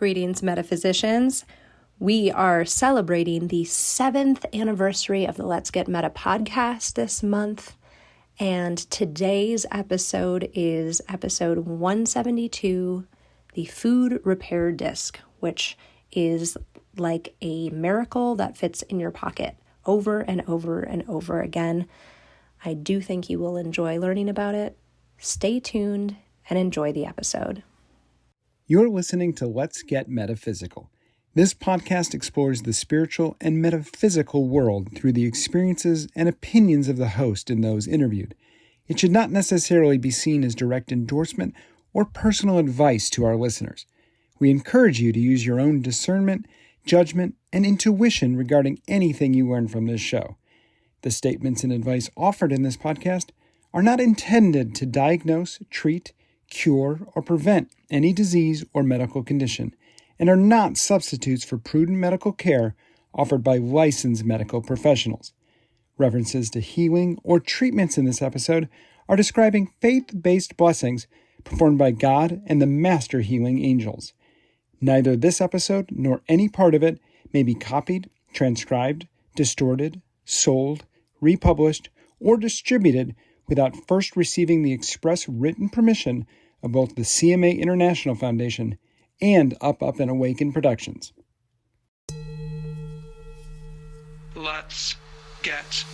Greetings, metaphysicians. We are celebrating the 7th anniversary of the Let's Get Meta podcast this month, and today's episode is episode 172, the Food Repair Disc, which is like a miracle that fits in your pocket over and over and over again. I do think you will enjoy learning about it. Stay tuned and enjoy the episode. You're listening to Let's Get Metaphysical. This podcast explores the spiritual and metaphysical world through the experiences and opinions of the host and those interviewed. It should not necessarily be seen as direct endorsement or personal advice to our listeners. We encourage you to use your own discernment, judgment, and intuition regarding anything you learn from this show. The statements and advice offered in this podcast are not intended to diagnose, treat, cure, or prevent any disease or medical condition, and are not substitutes for prudent medical care offered by licensed medical professionals. References to healing or treatments in this episode are describing faith-based blessings performed by God and the Master Healing Angels. Neither this episode nor any part of it may be copied, transcribed, distorted, sold, republished, or distributed without first receiving the express written permission of both the CMA International Foundation and Up and Awaken Productions. Let's get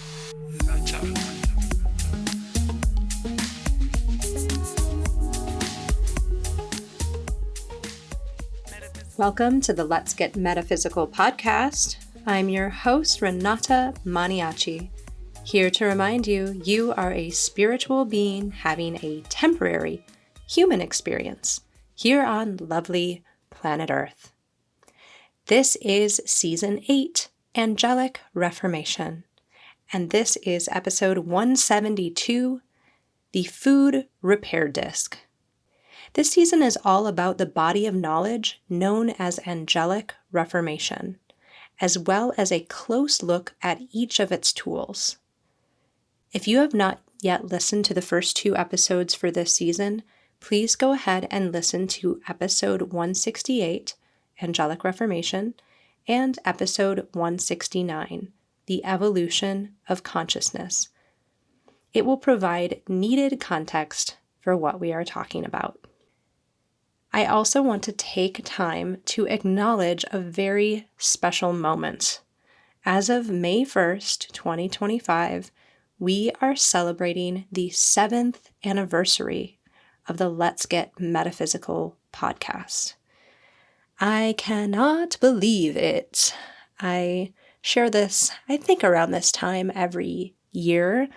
meta. Welcome to the Let's Get Metaphysical podcast. I'm your host, Renata Maniaci, here to remind you, you are a spiritual being having a temporary human experience here on lovely planet Earth. This is Season 8, Angelic Reformation, and this is episode 172, the Food Repair Disc. This season is all about the body of knowledge known as Angelic Reformation, as well as a close look at each of its tools. If you have not yet listened to the first 2 episodes for this season, please go ahead and listen to episode 168, Angelic Reformation, and episode 169, The Evolution of Consciousness. It will provide needed context for what we are talking about. I also want to take time to acknowledge a very special moment. As of May 1st, 2025, we are celebrating the 7th anniversary of the Let's Get Metaphysical podcast. I cannot believe it. I share this, I think, around this time every year.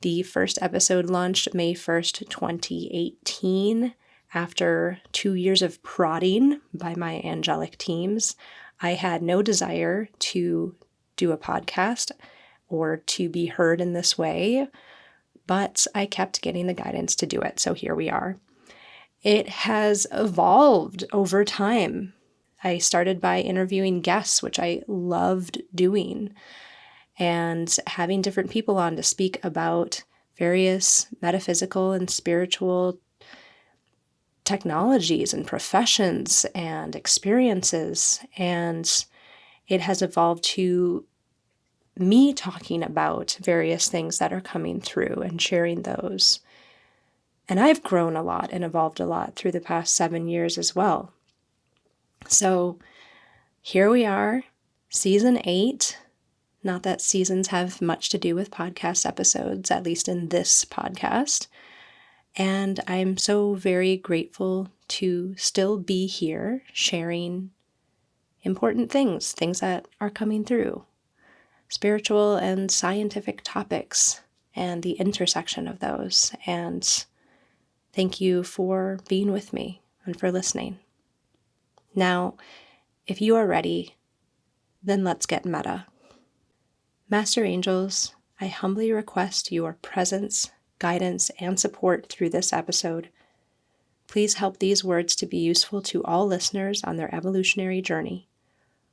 The first episode launched May 1st, 2018. After 2 years of prodding by my angelic teams, I had no desire to do a podcast or to be heard in this way, but I kept getting the guidance to do it, so here we are. It has evolved over time. I started by interviewing guests, which I loved doing, and having different people on to speak about various metaphysical and spiritual technologies and professions and experiences, and it has evolved to me talking about various things that are coming through and sharing those. And I've grown a lot and evolved a lot through the past 7 years as well. So here we are, Season 8. Not that seasons have much to do with podcast episodes, at least in this podcast. And I'm so very grateful to still be here sharing important things that are coming through. Spiritual and scientific topics and the intersection of those. And thank you for being with me and for listening. Now, if you are ready, then let's get meta. Master Angels, I humbly request your presence, guidance, and support through this episode. Please help these words to be useful to all listeners on their evolutionary journey.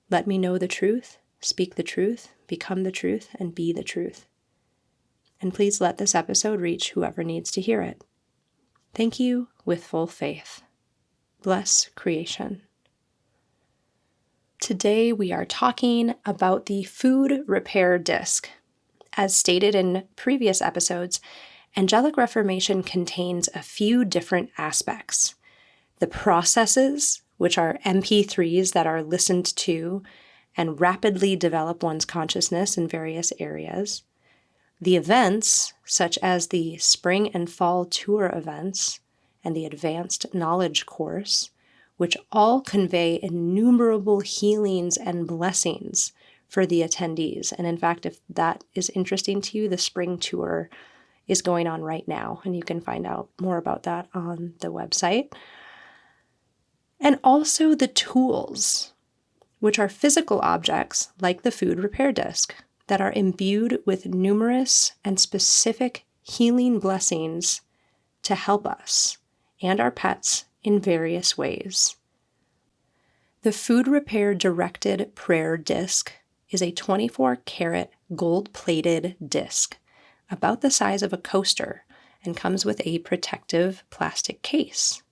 Let me know the truth, speak the truth, become the truth, and be the truth. And please let this episode reach whoever needs to hear it. Thank you with full faith. Bless creation. Today we are talking about the food repair disc. As stated in previous episodes, Angelic Reformation contains a few different aspects. The processes, which are MP3s that are listened to and rapidly develop one's consciousness in various areas. The events, such as the spring and fall tour events and the advanced knowledge course, which all convey innumerable healings and blessings for the attendees. And in fact, if that is interesting to you, the spring tour is going on right now, and you can find out more about that on the website. And also the tools, which are physical objects like the food repair disc that are imbued with numerous and specific healing blessings to help us and our pets in various ways. The Food Repair Directed Prayer Disc is a 24-karat gold-plated disc about the size of a coaster and comes with a protective plastic case.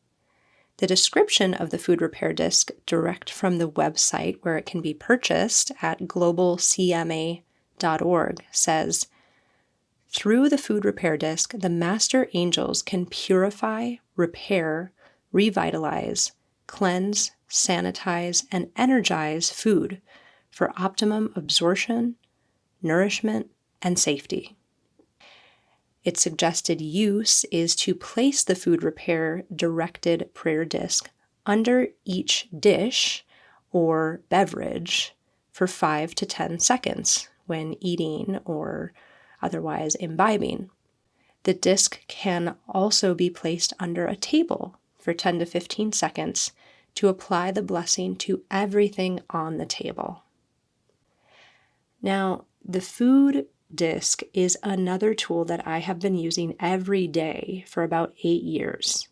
The description of the food repair disc, direct from the website where it can be purchased at globalcma.org, says, "Through the food repair disc, the master angels can purify, repair, revitalize, cleanse, sanitize, and energize food for optimum absorption, nourishment, and safety." Its suggested use is to place the food repair directed prayer disc under each dish or beverage for 5 to 10 seconds when eating or otherwise imbibing. The disc can also be placed under a table for 10 to 15 seconds to apply the blessing to everything on the table. Now, the food disc is another tool that I have been using every day for about 8 years.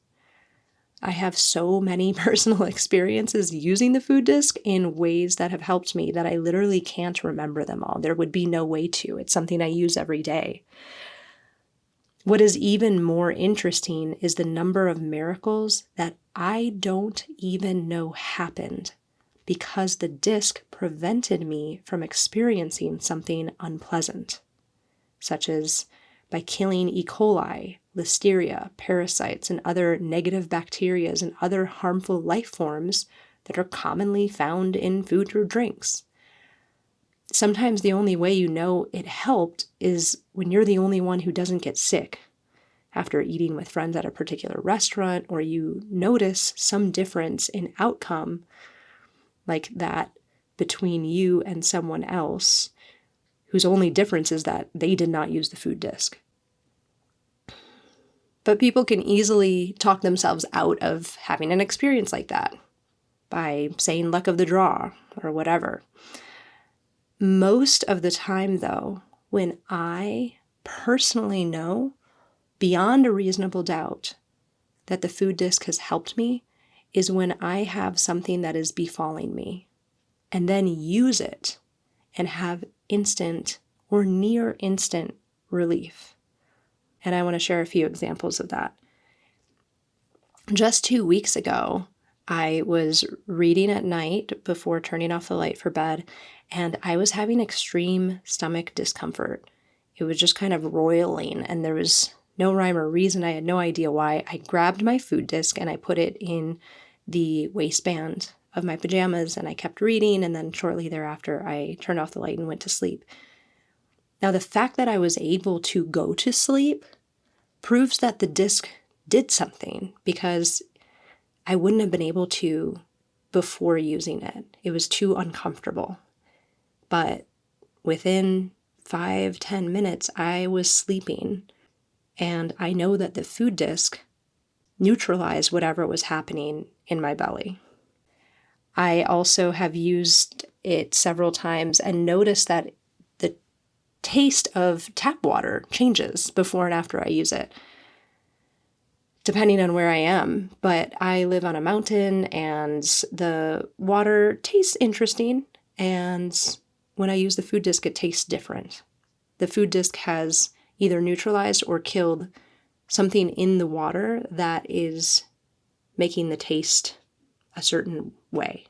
I have so many personal experiences using the food disc in ways that have helped me that I literally can't remember them all. There would be no way to. It's something I use every day. What is even more interesting is the number of miracles that I don't even know happened because the disc prevented me from experiencing something unpleasant, such as by killing E. coli, listeria, parasites, and other negative bacteria and other harmful life forms that are commonly found in food or drinks. Sometimes the only way you know it helped is when you're the only one who doesn't get sick after eating with friends at a particular restaurant, or you notice some difference in outcome like that between you and someone else whose only difference is that they did not use the food disc. But people can easily talk themselves out of having an experience like that by saying luck of the draw or whatever. Most of the time, though, when I personally know beyond a reasonable doubt that the food disc has helped me is when I have something that is befalling me and then use it and have instant or near instant relief. And I want to share a few examples of that. Just 2 weeks ago, I was reading at night before turning off the light for bed, and I was having extreme stomach discomfort. It was just kind of roiling, and there was no rhyme or reason. I had no idea why. I grabbed my food disc and I put it in the waistband of my pajamas, and I kept reading, and then shortly thereafter I turned off the light and went to sleep. Now, the fact that I was able to go to sleep proves that the disc did something, because I wouldn't have been able to before using it. It was too uncomfortable. But within 5-10 minutes, I was sleeping, and I know that the food disc neutralized whatever was happening in my belly. I also have used it several times and noticed that the taste of tap water changes before and after I use it, depending on where I am. But I live on a mountain and the water tastes interesting, and when I use the food disc, it tastes different. The food disc has either neutralized or killed something in the water that is making the taste a certain way.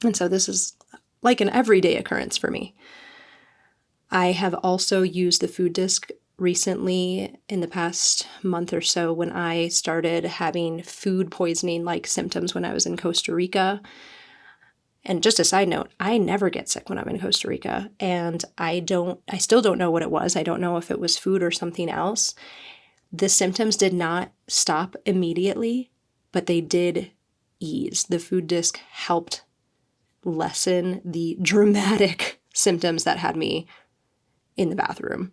And so this is like an everyday occurrence for me. I have also used the food disc recently in the past month or so when I started having food poisoning like symptoms when I was in Costa Rica. And just a side note, I never get sick when I'm in Costa Rica, and I still don't know what it was. I don't know if it was food or something else. The symptoms did not stop immediately, but they did ease. The food disc helped lessen the dramatic symptoms that had me in the bathroom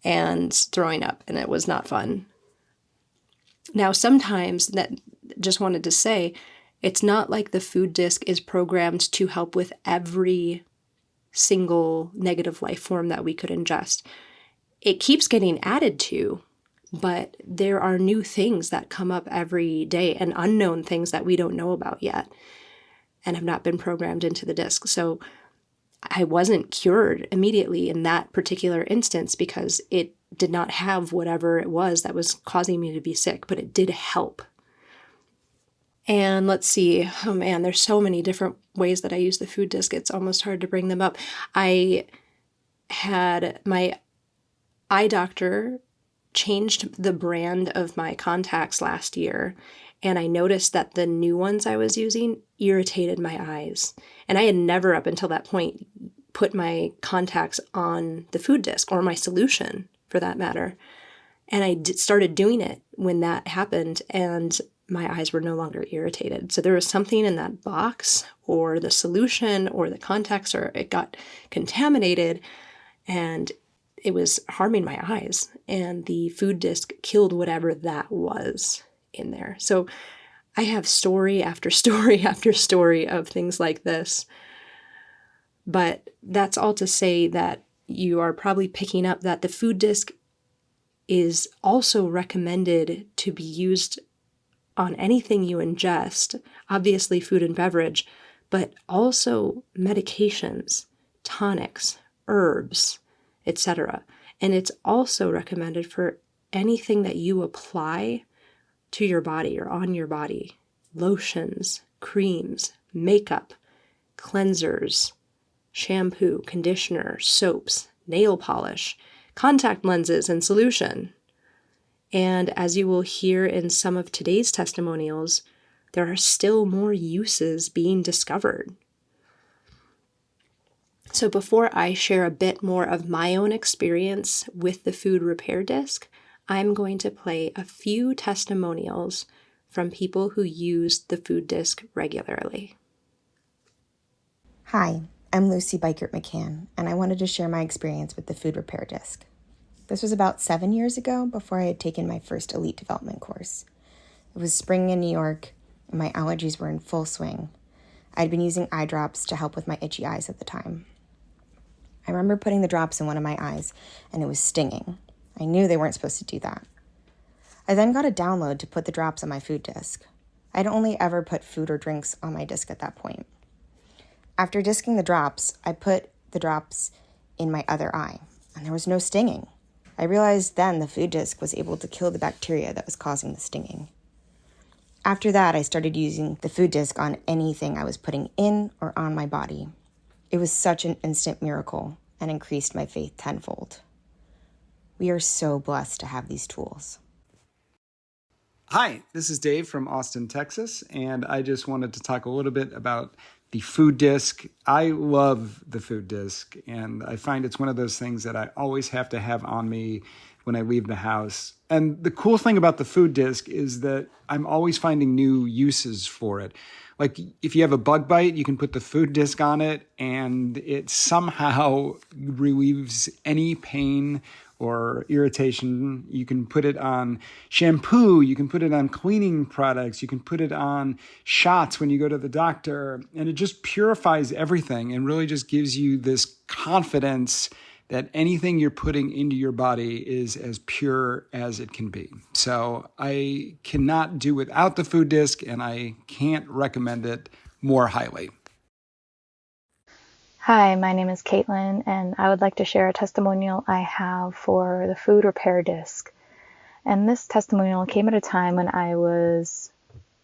and throwing up, and it was not fun. Now, sometimes, that just wanted to say, it's not like the food disc is programmed to help with every single negative life form that we could ingest. It keeps getting added to, but there are new things that come up every day and unknown things that we don't know about yet and have not been programmed into the disc. So I wasn't cured immediately in that particular instance because it did not have whatever it was that was causing me to be sick, but it did help. And let's see, oh man, there's so many different ways that I use the food disc. It's almost hard to bring them up. I had my eye doctor changed the brand of my contacts last year, and I noticed that the new ones I was using irritated my eyes. And I had never up until that point put my contacts on the food disc, or my solution for that matter. And I started doing it when that happened, and my eyes were no longer irritated. So there was something in that box or the solution or the contacts, or it got contaminated and it was harming my eyes. And the food disc killed whatever that was in there. So I have story after story after story of things like this. But that's all to say that you are probably picking up that the food disc is also recommended to be used on anything you ingest, obviously food and beverage, but also medications, tonics, herbs, etc. And it's also recommended for anything that you apply to your body or on your body: lotions, creams, makeup, cleansers, shampoo, conditioner, soaps, nail polish, contact lenses, and solution. And as you will hear in some of today's testimonials, there are still more uses being discovered. So before I share a bit more of my own experience with the food repair disc, I'm going to play a few testimonials from people who use the food disc regularly. Hi, I'm Lucy Bikert McCann, and I wanted to share my experience with the food repair disc. This was about 7 years ago, before I had taken my first elite development course. It was spring in New York, and my allergies were in full swing. I'd been using eye drops to help with my itchy eyes at the time. I remember putting the drops in one of my eyes, and it was stinging. I knew they weren't supposed to do that. I then got a download to put the drops on my food disc. I'd only ever put food or drinks on my disc at that point. After discing the drops, I put the drops in my other eye, and there was no stinging. I realized then the food disc was able to kill the bacteria that was causing the stinging. After that, I started using the food disc on anything I was putting in or on my body. It was such an instant miracle and increased my faith tenfold. We are so blessed to have these tools. Hi, this is Dave from Austin, Texas, and I just wanted to talk a little bit about the food disc. I love the food disc, and I find it's one of those things that I always have to have on me when I leave the house. And the cool thing about the food disc is that I'm always finding new uses for it. Like if you have a bug bite, you can put the food disc on it, and it somehow relieves any pain or irritation. You can put it on shampoo, you can put it on cleaning products, you can put it on shots when you go to the doctor, and it just purifies everything and really just gives you this confidence that anything you're putting into your body is as pure as it can be. So I cannot do without the food disc, and I can't recommend it more highly. Hi, my name is Caitlin, and I would like to share a testimonial I have for the food repair disc. And this testimonial came at a time when I was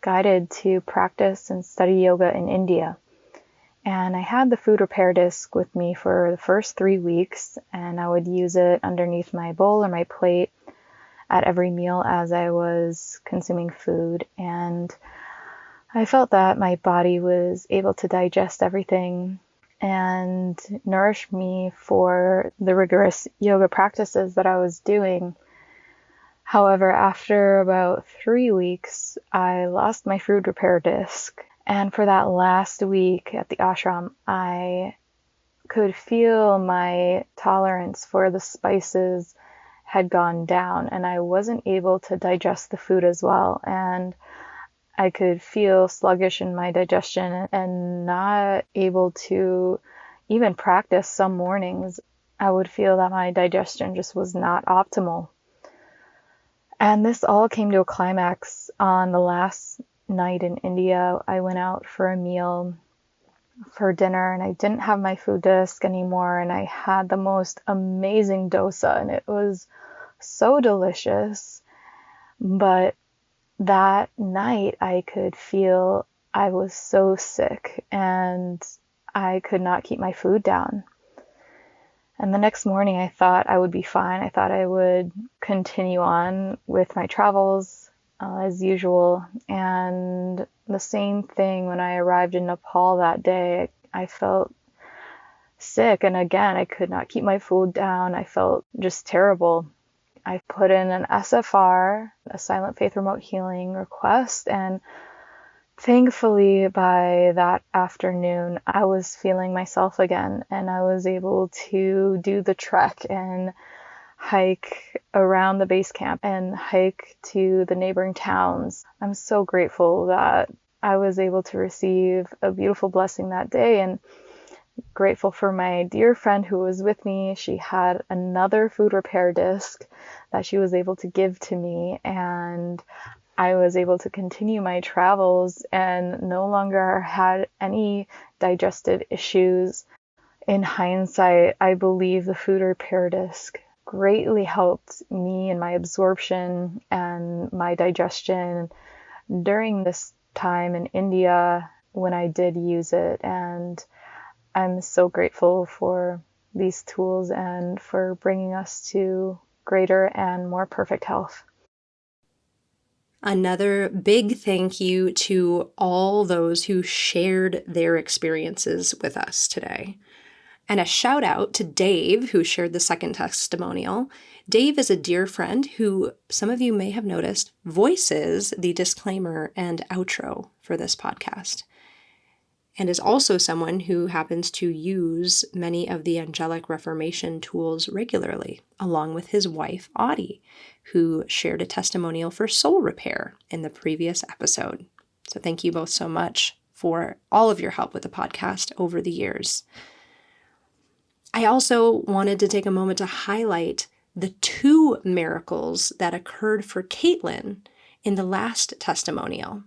guided to practice and study yoga in India. And I had the food repair disc with me for the first 3 weeks, and I would use it underneath my bowl or my plate at every meal as I was consuming food. And I felt that my body was able to digest everything and nourish me for the rigorous yoga practices that I was doing. However, after about 3 weeks, I lost my food repair disc. And for that last week at the ashram, I could feel my tolerance for the spices had gone down, and I wasn't able to digest the food as well. And I could feel sluggish in my digestion and not able to even practice. Some mornings I would feel that my digestion just was not optimal. And this all came to a climax on the last night in India. I went out for a meal for dinner, and I didn't have my food disc anymore, and I had the most amazing dosa, and it was so delicious. But that night I could feel I was so sick and I could not keep my food down. And the next morning I thought I would be fine. I thought I would continue on with my travels as usual. And the same thing when I arrived in Nepal that day. I felt sick, and again I could not keep my food down. I felt just terrible. I put in an SFR, a Silent Faith Remote Healing request, and thankfully by that afternoon I was feeling myself again, and I was able to do the trek and hike around the base camp and hike to the neighboring towns. I'm so grateful that I was able to receive a beautiful blessing that day, and grateful for my dear friend who was with me. She had another food repair disc that she was able to give to me, and I was able to continue my travels and no longer had any digestive issues. In hindsight, I believe the food repair disc greatly helped me in my absorption and my digestion during this time in India when I did use it. And I'm so grateful for these tools and for bringing us to greater and more perfect health. Another big thank you to all those who shared their experiences with us today. And a shout out to Dave, who shared the second testimonial. Dave is a dear friend who, some of you may have noticed, voices the disclaimer and outro for this podcast, and is also someone who happens to use many of the angelic reformation tools regularly, along with his wife, Audie, who shared a testimonial for soul repair in the previous episode. So thank you both so much for all of your help with the podcast over the years. I also wanted to take a moment to highlight the 2 miracles that occurred for Caitlin in the last testimonial.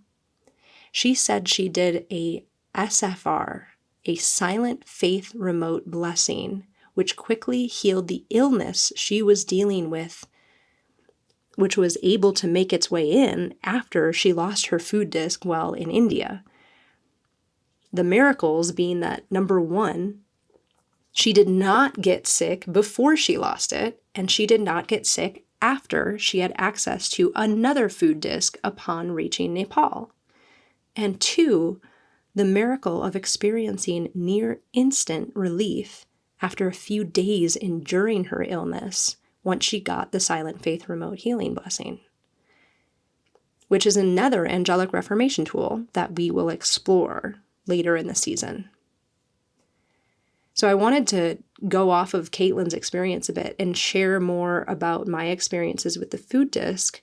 She said she did a SFR, a Silent Faith Remote Blessing, which quickly healed the illness she was dealing with, which was able to make its way in after she lost her food disc while in India. The miracles being that, number 1, she did not get sick before she lost it, and she did not get sick after she had access to another food disc upon reaching Nepal. And 2, the miracle of experiencing near instant relief after a few days enduring her illness once she got the Silent Faith Remote Healing Blessing, which is another angelic reformation tool that we will explore later in the season. So I wanted to go off of Caitlin's experience a bit and share more about my experiences with the food disc,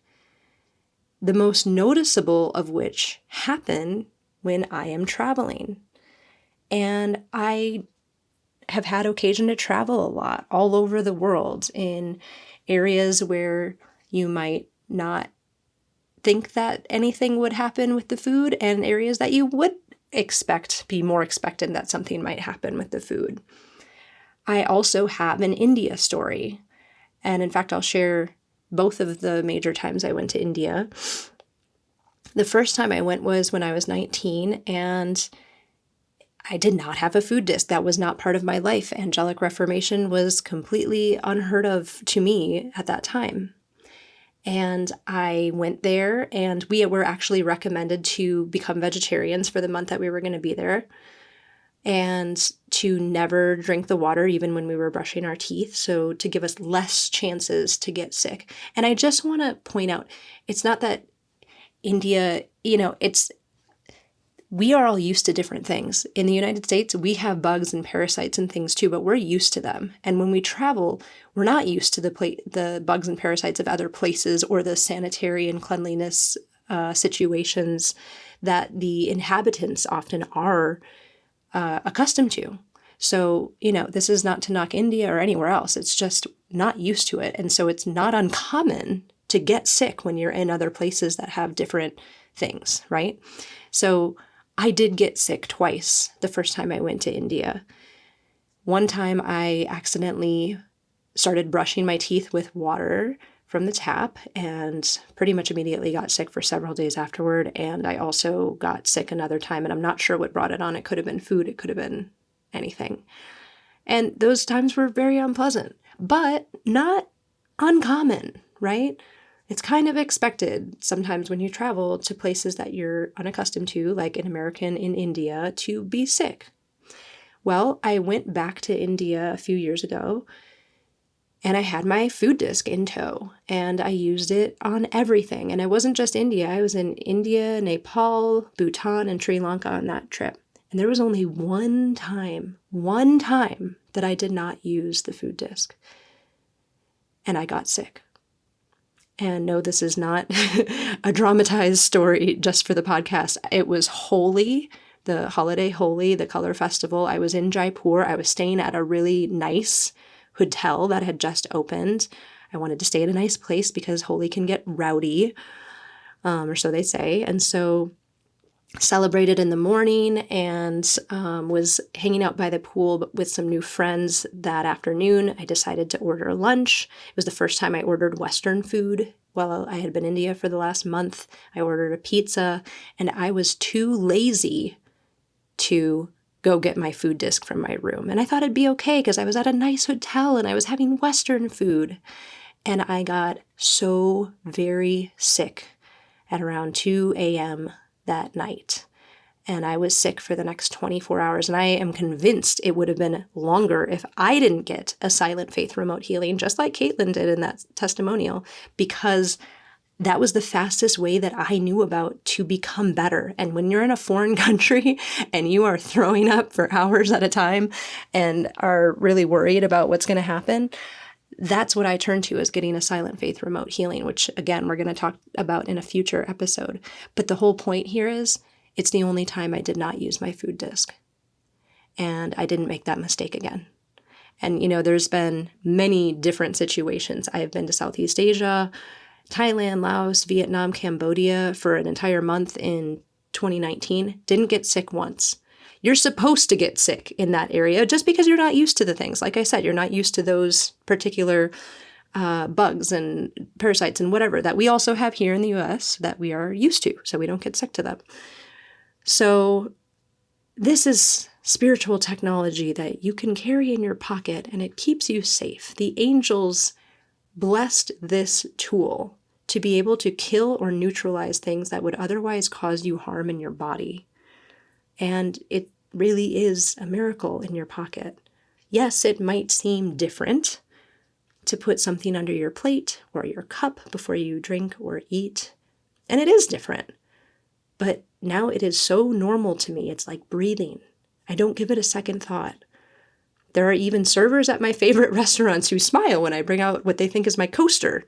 the most noticeable of which happen when I am traveling. And I have had occasion to travel a lot all over the world in areas where you might not think that anything would happen with the food, and areas that you would be more expectant that something might happen with the food. I also have an India story. And in fact, I'll share both of the major times I went to India. The first time I went was when I was 19, and I did not have a food disc. That was not part of my life. Angelic Reformation was completely unheard of to me at that time. And I went there, and we were actually recommended to become vegetarians for the month that we were going to be there, and to never drink the water even when we were brushing our teeth, so to give us less chances to get sick. And I just want to point out, it's not that India, we are all used to different things. In the United States, we have bugs and parasites and things too, but we're used to them. And when we travel, we're not used to the bugs and parasites of other places or the sanitary and cleanliness situations that the inhabitants often are accustomed to. So, this is not to knock India or anywhere else. It's just not used to it. And so it's not uncommon to get sick when you're in other places that have different things, right? So I did get sick twice the first time I went to India. One time I accidentally started brushing my teeth with water from the tap and pretty much immediately got sick for several days afterward. And I also got sick another time, and I'm not sure what brought it on. It could have been food. It could have been anything. And those times were very unpleasant, but not uncommon, right? It's kind of expected sometimes when you travel to places that you're unaccustomed to, like an American in India, to be sick. Well, I went back to India a few years ago, and I had my food disc in tow, and I used it on everything. And it wasn't just India. I was in India, Nepal, Bhutan, and Sri Lanka on that trip. And there was only one time that I did not use the food disc, and I got sick. And no, this is not a dramatized story just for the podcast. It was Holi, the holiday Holi, the color festival. I was in Jaipur. I was staying at a really nice hotel that had just opened. I wanted to stay at a nice place because Holi can get rowdy, or so they say. And so celebrated in the morning and was hanging out by the pool with some new friends that afternoon. I decided to order lunch. It was the first time I ordered Western food. Well, I had been in India for the last month. I ordered a pizza, and I was too lazy to go get my food disc from my room. And I thought it'd be okay because I was at a nice hotel and I was having Western food. And I got so very sick at around 2 a.m. that night. And I was sick for the next 24 hours. And I am convinced it would have been longer if I didn't get a Silent Faith remote healing, just like Caitlin did in that testimonial, because that was the fastest way that I knew about to become better. And when you're in a foreign country and you are throwing up for hours at a time and are really worried about what's going to happen, that's what I turn to, is getting a Silent Faith remote healing, which again, we're going to talk about in a future episode. But the whole point here is it's the only time I did not use my food disc. And I didn't make that mistake again. And, there's been many different situations. I have been to Southeast Asia, Thailand, Laos, Vietnam, Cambodia for an entire month in 2019. Didn't get sick once. You're supposed to get sick in that area just because you're not used to the things. Like I said, you're not used to those particular bugs and parasites and whatever that we also have here in the US that we are used to, so we don't get sick to them. So this is spiritual technology that you can carry in your pocket, and it keeps you safe. The angels blessed this tool to be able to kill or neutralize things that would otherwise cause you harm in your body. And it really is a miracle in your pocket. Yes, it might seem different to put something under your plate or your cup before you drink or eat. And it is different. But now it is so normal to me. It's like breathing. I don't give it a second thought. There are even servers at my favorite restaurants who smile when I bring out what they think is my coaster.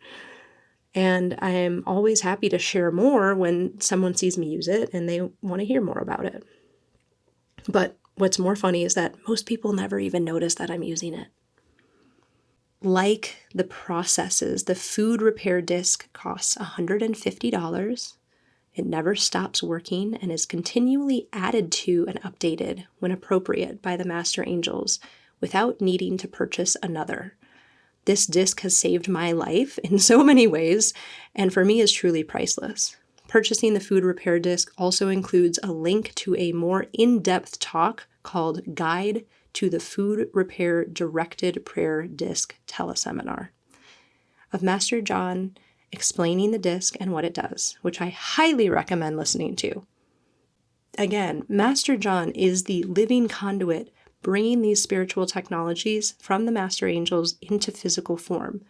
And I am always happy to share more when someone sees me use it and they want to hear more about it. But what's more funny is that most people never even notice that I'm using it. Like the processes, the food repair disc costs $150. It never stops working and is continually added to and updated when appropriate by the master angels without needing to purchase another. This disc has saved my life in so many ways, and for me is truly priceless. Purchasing the food repair disc also includes a link to a more in-depth talk called Guide to the Food Repair Directed Prayer Disc Teleseminar of Master John explaining the disc and what it does, which I highly recommend listening to. Again, Master John is the living conduit bringing these spiritual technologies from the Master Angels into physical form.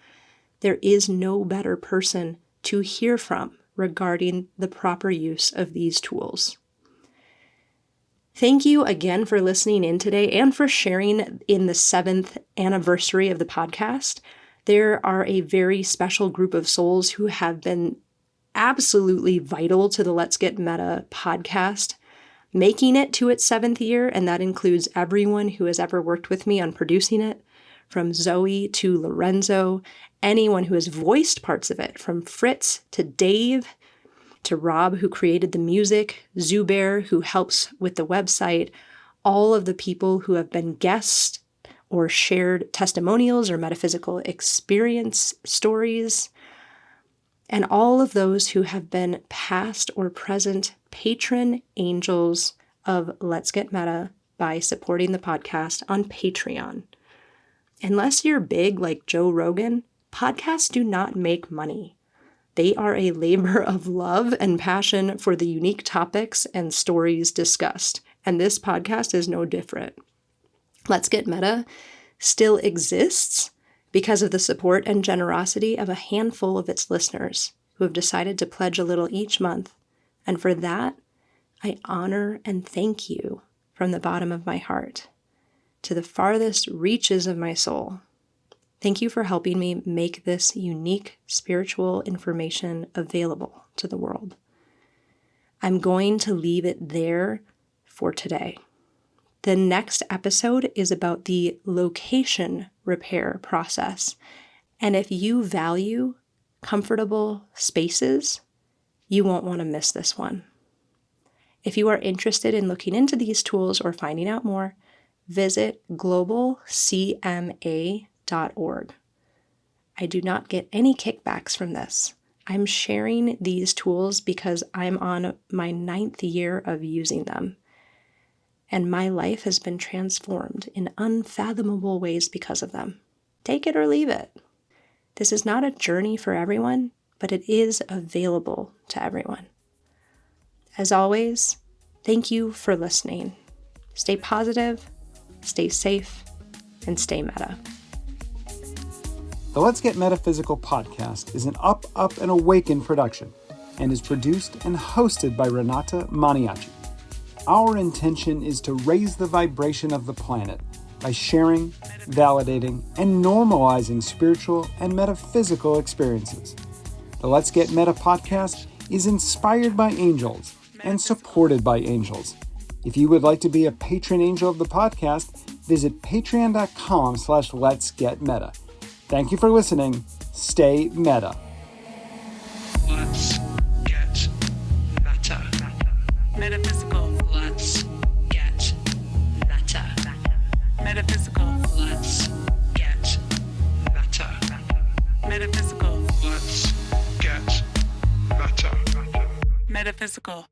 There is no better person to hear from regarding the proper use of these tools. Thank you again for listening in today and for sharing in the 7th anniversary of the podcast. There are a very special group of souls who have been absolutely vital to the Let's Get Meta podcast, making it to its 7th year, and that includes everyone who has ever worked with me on producing it, from Zoe to Lorenzo, anyone who has voiced parts of it, from Fritz to Dave to Rob, who created the music, Zubair, who helps with the website, all of the people who have been guests or shared testimonials or metaphysical experience stories, and all of those who have been past or present patron angels of Let's Get Meta by supporting the podcast on Patreon. Unless you're big like Joe Rogan, podcasts do not make money. They are a labor of love and passion for the unique topics and stories discussed, and this podcast is no different. Let's Get Meta still exists because of the support and generosity of a handful of its listeners who have decided to pledge a little each month, and for that, I honor and thank you from the bottom of my heart to the farthest reaches of my soul. Thank you for helping me make this unique spiritual information available to the world. I'm going to leave it there for today. The next episode is about the location repair process. And if you value comfortable spaces, you won't want to miss this one. If you are interested in looking into these tools or finding out more, visit globalcma.org. I do not get any kickbacks from this. I'm sharing these tools because I'm on my 9th year of using them. And my life has been transformed in unfathomable ways because of them. Take it or leave it. This is not a journey for everyone, but it is available to everyone. As always, thank you for listening. Stay positive, stay safe, and stay meta. The Let's Get Metaphysical podcast is an Up, and Awaken production and is produced and hosted by Renata Maniaci. Our intention is to raise the vibration of the planet by sharing, validating, and normalizing spiritual and metaphysical experiences. The Let's Get Meta podcast is inspired by angels and supported by angels. If you would like to be a patron angel of the podcast, visit patreon.com/letsgetmeta. Thank you for listening. Stay meta. Let's get meta. Metaphysical. Let's get meta. Metaphysical. Let's get meta. Metaphysical. Let's get meta. Metaphysical.